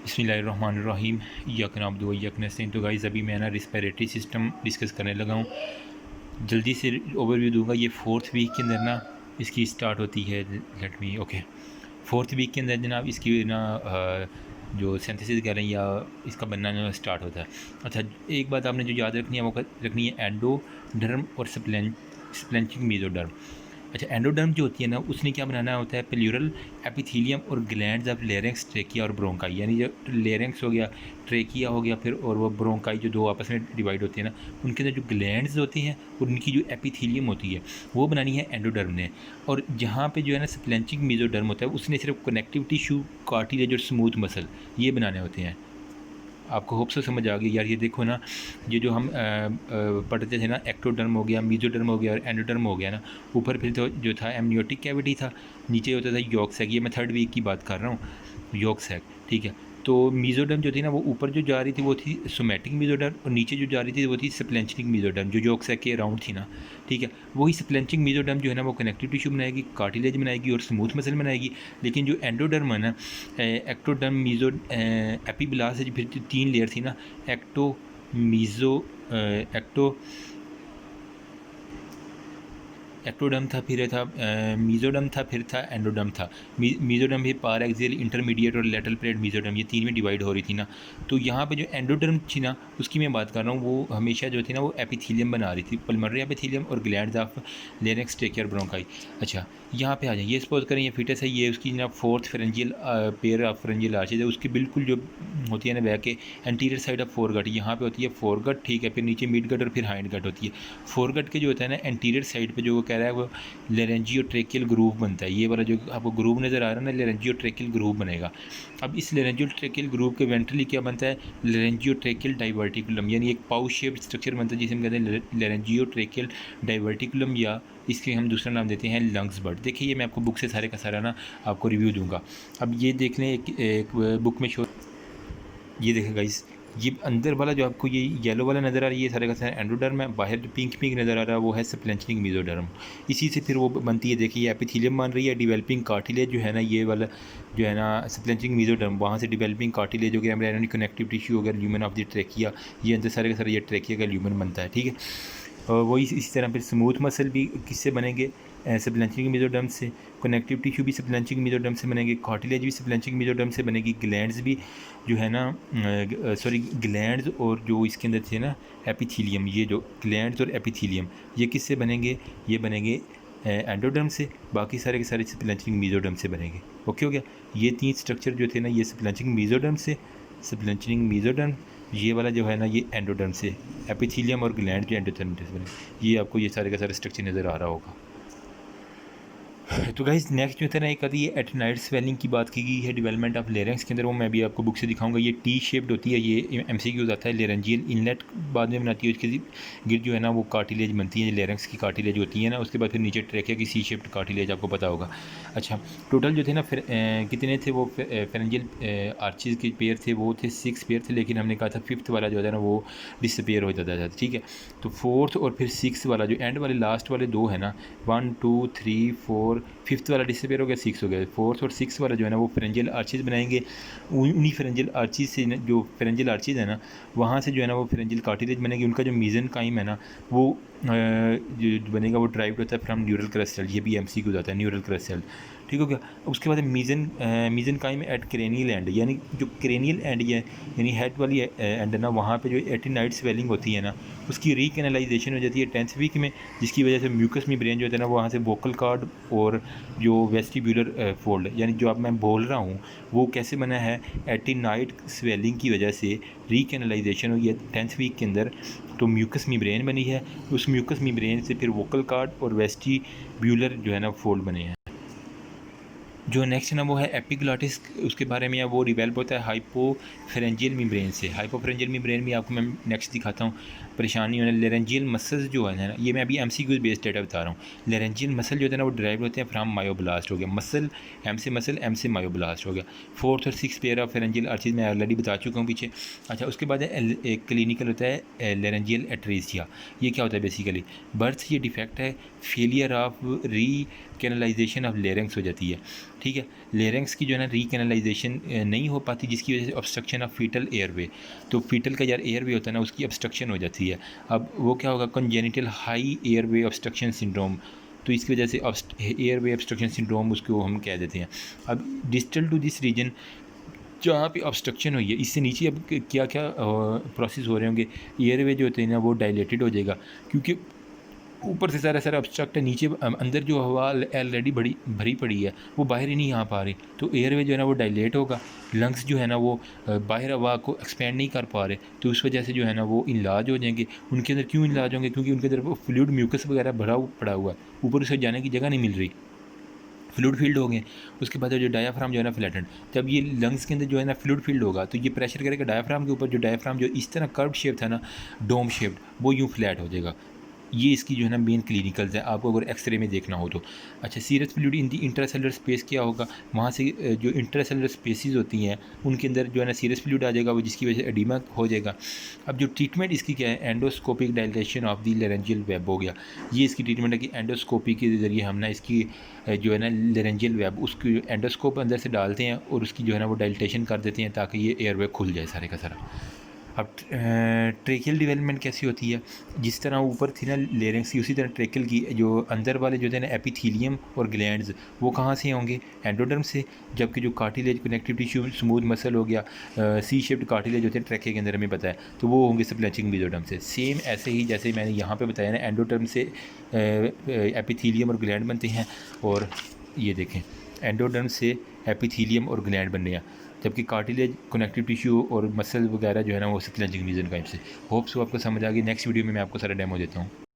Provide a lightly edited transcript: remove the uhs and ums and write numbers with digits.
बिस्मिल्लाहिर्रहमानिर्रहीम यक नअब्दु व यक नस्तईन। तो गाइज़ अभी मैं ना रिस्पिरेटरी सिस्टम डिस्कस करने लगा हूँ। जल्दी से ओवरव्यू दूंगा। ये 4th वीक के अंदर ना इसकी स्टार्ट होती है। Let me okay 4th week के अंदर जनाब इसकी ना जो सिंथेसिस कह रहे हैं या इसका बनना जो स्टार्ट होता है। अच्छा, एक बात आपने जो याद रखनी है वो रखनी है एंडोडर्म और स्प्लेंचिक मेसोडर्म। अच्छा, एंडोडर्म जो होती है ना उसने क्या बनाना होता है, प्लूरल एपिथेलियम और ग्लैंड्स ऑफ लेरिंक्स, ट्रेकिया और ब्रोंकाई। यानी जो लेरिंक्स हो गया, ट्रेकिया हो गया, फिर और वो ब्रोंकाई जो दो आपस में डिवाइड होती है ना, उनके अंदर जो ग्लैंड्स होती हैं और उनकी जो एपिथेलियम होती है वो बनानी है एंडोडर्म ने। और जहाँ पे जो है ना स्प्लेंचिक मेसोडर्म होता है उसने सिर्फ कनेक्टिव टिश्यू, कार्टिलेज और स्मूथ मसल ये बनाने होते हैं। आपको होप से समझ आ गई यार। ये देखो ना, ये जो हम पढ़ते थे ना, एक्टोडर्म हो गया, मीजोडर्म हो गया और एंडोडर्म हो गया ना। ऊपर फिर तो जो था एमनियोटिक कैविटी था, नीचे होता था यॉर्क सैक। ये मैं 3rd वीक की बात कर रहा हूँ, यॉर्क सैक, ठीक है। तो मीजोडर्म जो थी ना वो ऊपर जो जा रही थी वो थी सोमैटिक मीजोडर्म, और नीचे जो जा रही थी वो थी स्प्लेंचिक मीजोडर्म जो यॉर्क सैक के अराउंड थी ना, ठीक है। वही स्प्लेंचिक मीजोडर्म जो है ना वो कनेक्टिव टिश्यू बनाएगी, कार्टिलेज बनाएगी और स्मूथ मसल बनाएगी। लेकिन जो एंडोडर्म है ना, एक्टोडर्म, मीजो, एपीब्लास्ट से फिर 3 लेयर थी ना, एक्टो, मीजो, एक्टो एक्टोडर्म था, फिर था मीजोडर्म था, फिर था एंडोडर्म था। मीजोडर्म भी पार एक्सियल, इंटरमीडिएट और लेटरल प्लेट मीजोडर्म, ये 3 में डिवाइड हो रही थी ना। तो यहाँ पे जो एंडोडर्म थी ना उसकी मैं बात कर रहा हूँ, वो हमेशा जो थी ना वो एपिथेलियम बना रही थी, पल्मोनरी एपिथेलियम और ग्लैंड्स ऑफ लेरिंक्स, ट्रेकिया और ब्रोंकाई। अच्छा, यहाँ पे आ जाए, ये सपोज करें ये फिटस है, ये उसकी ना 4th pharyngeal pair of pharyngeal arches है, उसकी बिल्कुल जो होती है ना बैक के एंटीरियर साइड ऑफ फोरगट, यहाँ पे होती है फोरगट, ठीक है। फिर नीचे मिड गट और फिर हाइंड गट होती है। फोरगट के जो होता है ना एंटीरियर साइड पे जो वो कह रहा है वो लेरेंजियोट्रेकियल ग्रूव बनता है। ये वाला जो आपको ग्रूव नज़र आ रहा है ना, लेरेंजियोट्रेकियल ग्रूव बनेगा। अब इस लेरेंजियोट्रेकियल ग्रूव के वेंट्रली क्या बनता है, लेरेंजियोट्रेकियल डाइवर्टिकुलम, यानी एक पाउच शेप्ड स्ट्रक्चर बनता है जिसे हम कहते हैं लेरेंजियोट्रेकियल डाइवर्टिकुलम, या इसके हम दूसरा नाम देते हैं लंग्स बर्ड। देखिए ये मैं आपको बुक से सारे का सारा ना आपको रिव्यू दूंगा। अब ये देख लें, एक बुक में शो, ये देखें गाइस, ये अंदर वाला जो आपको ये येलो वाला नज़र आ रहा है ये सारे का सारा एंडोडर्म है। बाहर जो पिंक पिंक नज़र आ रहा है वो है स्प्लेंचिक मेसोडर्म। इसी से फिर वो बनती है, देखिए ये एपिथेलियम बन रही है, डेवलपिंग कार्टिलेज जो है ना, ये वाला जो है ना स्प्लेंचिक मेसोडर्म, वहाँ से डेवलपिंग कार्टिलेज हो गया, एम्ब्रायोनिक कनेक्टिव टिश्यू हो गया, ल्यूमन ऑफ द ट्रेकिया, ये अंदर सारे का सारा ये ट्रेकिया का ल्यूमन बनता है, ठीक है। और वही इसी तरह फिर स्मूथ मसल भी किससे बनेंगे, स्प्लेंचिक मेसोडर्म से। कनेक्टिव टिश्यू भी स्प्लेंचिक मेसोडर्म से बनेंगे, कार्टिलेज भी स्प्लेंचिक मेसोडर्म से बनेगी, ग्लैंड्स भी जो है ना, सॉरी ग्लैंड्स और जो इसके अंदर थे ना एपिथेलियम, ये जो ग्लैंड्स और एपिथेलियम ये किससे बनेंगे, ये बनेंगे एंडोडर्म से। बाकी सारे के सारे स्प्लेंचिक मेसोडर्म से बनेंगे। ओके हो गया। ये 3 स्ट्रक्चर जो थे ना ये स्प्लेंचिक मेसोडर्म से, स्प्लेंचिक मेसोडर्म, ये वाला जो है ना ये एंडोडर्म से, एपिथेलियम और ग्लैंड जो एंडोडर्म से बने। ये आपको ये सारे का सारा स्ट्रक्चर नज़र आ रहा होगा। तो गाइस नेक्स्ट जो था ना एक आती है एटेनाइड स्वेलिंग की बात की गई है डेवलपमेंट ऑफ लेरेंक्स के अंदर, वो मैं भी आपको बुक से दिखाऊंगा। ये टी शेप्ड होती है, ये एमसीक्यू आता है। लेरेंजियल इनलेट बाद में बनाती है, उसके गिर जो है ना वो कार्टिलेज बनती है, लेरेंक्स की कार्टिलेज होती है ना। उसके बाद फिर नीचे ट्रेकिया की सी शेप्ड कार्टिलेज, आपको पता होगा। अच्छा, टोटल जो थे ना फिर कितने थे वो फेरेंजियल आर्चिज के पेयर थे, वो थे 6 पेयर थे। लेकिन हमने कहा था 5th वाला जो है ना वो डिसअपेयर हो जाता था, ठीक है। तो 4th और फिर 6th वाला जो एंड वाले लास्ट वाले 2 है ना, 1 2 3 4, 5th वाला डिसअपेयर हो गया, 6 हो गया। 4th और 6th वाला जो है ना वो फेरेंजियल आर्चिज बनाएंगे। उन्हीं फेरेंजियल आर्चिज से जो फेरेंजियल आर्चिज है ना वहाँ से जो है ना वो फेरेंजियल कार्टिलेज बनेगी। उनका जो मीजन काइम है ना वो जो बनेगा वो ड्राइव होता है फ्रॉम न्यूरल क्रस्टल। ये भी एमसीक्यू होता है, न्यूरल क्रस्टल, ठीक हो गया। उसके बाद मीजन काइम एट क्रेनियल एंड, यानी जो क्रेनियल एंड है यानी हेड वाली एंड है ना, वहाँ पे जो एटेनाइड स्वेलिंग होती है ना उसकी रीकैनलाइजेशन हो जाती है 10th वीक में, जिसकी वजह से म्यूकस मेम्ब्रेन जो होता है ना वहाँ से वोकल कॉर्ड और जो वेस्टिब्यूलर फोल्ड, यानी जो अब मैं बोल रहा हूँ वो कैसे बना है, एटेनाइड स्वेलिंग की वजह से रीकैनलाइजेशन हुई है 10th वीक के अंदर। तो म्यूकस मेम्ब्रेन बनी है, उस म्यूकस मेम्ब्रेन से फिर वोकल कॉर्ड और वेस्टिब्यूलर जो है ना फोल्ड बने हैं। जो नेक्स्ट है ना वो है एपिग्लॉटिस, उसके बारे में वो डिवेल्प होता है हाइपोफेरेंजियल मेम्ब्रेन से। हाइपोफेरेंजियल मेम्ब्रेन भी आपको मैं नेक्स्ट दिखाता हूँ। परेशानी होना। लेरेंजियल मसल्स जो है ना, ये मैं अभी एमसीक्यू बेस्ड डेटा बता रहा हूँ। लेरेंजियल मसल जो होते हैं ना वो ड्राइव होते हैं फ्राम मायोब्लास्ट हो गया, मसल एम से मायोब्लास्ट हो गया। फोर्थ और six pair of pharyngeal arches मैं ऑलरेडी बता चुका हूँ पीछे। अच्छा, उसके बाद एक क्लिनिकल होता है लेरेंजियल एट्रेसिया। ये क्या होता है बेसिकली, बर्थ ये डिफेक्ट है, failure of recanalization of larynx हो जाती है। ठीक है, लेरेंक्स की जो है ना रीकैनलाइजेशन नहीं हो पाती, जिसकी वजह से ऑब्स्ट्रक्शन ऑफ फीटल एयरवे। तो फीटल का यार एयरवे होता है ना, उसकी ऑब्स्ट्रक्शन हो जाती है। अब वो क्या होगा, congenital high airway obstruction syndrome. तो इसकी वजह से एयरवे ऑब्स्ट्रक्शन सिंड्रोम उसको हम कह देते हैं। अब डिस्टल टू दिस रीजन जहाँ पे ऑब्स्ट्रक्शन हुई है, इससे नीचे अब क्या क्या प्रोसेस हो रहे होंगे, एयरवे जो होते हैं ना वो डायलेटेड हो जाएगा, क्योंकि ऊपर से सारा ऑब्स्ट्रक्ट है, नीचे अंदर जो हवा ऑलरेडी भरी पड़ी है वो बाहर ही नहीं आ पा रही। तो एयरवे जो है ना वो डायलेट होगा, लंग्स जो है ना वो बाहर हवा को एक्सपेंड नहीं कर पा रहे, तो उस वजह से जो है ना वो इलाज हो जाएंगे। उनके अंदर क्यों इलाज होंगे, क्योंकि उनके अंदर वो फ्लूइड म्यूकस वगैरह भरा पड़ा हुआ है, ऊपर उसे जाने की जगह नहीं मिल रही, फ्लूइड फील्ड हो गए। उसके बाद जो डायाफ्राम जो है ना फ्लैटेंड, जब ये लंग्स के अंदर जो है ना फ्लूइड फील्ड होगा तो ये प्रेशर करेगा डायाफ्राम के ऊपर, जो डायाफ्राम जो इस तरह कर्व शेप था ना, डोम शेप्ड, वो यूँ फ्लैट हो जाएगा। ये इसकी जो है ना मेन क्लिनिकल्स है, आपको अगर एक्सरे में देखना हो तो। अच्छा, serious fluid in the intracellular space क्या होगा, वहाँ से जो इंट्रासेलुलर स्पेसिस होती हैं उनके अंदर जो है ना सीरियस फ्लूइड आ जाएगा, वो जिसकी वजह से एडिमा हो जाएगा। अब जो ट्रीटमेंट इसकी क्या है, endoscopic dilation of the laryngeal web हो गया। ये इसकी ट्रीटमेंट है कि एंडोस्कोपी के ज़रिए हम ना इसकी जो है ना लेरेंजियल वेब, उसकी एंडोस्कोप अंदर से डालते हैं और उसकी जो है ना वो डायलिटेशन कर देते हैं ताकि ये एयरवे खुल जाए सारे का सारा। अब ट्रेकियल डेवलपमेंट कैसी होती है, जिस तरह ऊपर थी ना लेरेंक्स की, उसी तरह ट्रेकियल की जो अंदर वाले जो थे ना एपिथीलियम और ग्लैंड्स, वो कहाँ से होंगे, एंडोडर्म से। जबकि जो cartilage connective tissue smooth muscle हो गया, सी शेप्ड कार्टिलेज होते हैं ट्रैके के अंदर हमें पता है, तो वो होंगे स्प्लैंचिंग मेसोडर्म से। सेम ऐसे ही जैसे मैंने यहाँ पे बताया ना, एंडोडर्म से एपिथीलियम और ग्लैंड बनते हैं, और ये देखें एंडोडर्म से एपिथीलियम और ग्लैंड बनने हैं, जबकि कार्टिलेज कनेक्टिव टिश्यू और मसल वगैरह जो है ना वो स्प्लैंचिंग मीजन टाइप से। होप्स आपको समझ आ गई। नेक्स्ट वीडियो में मैं आपको सारा डेमो देता हूँ।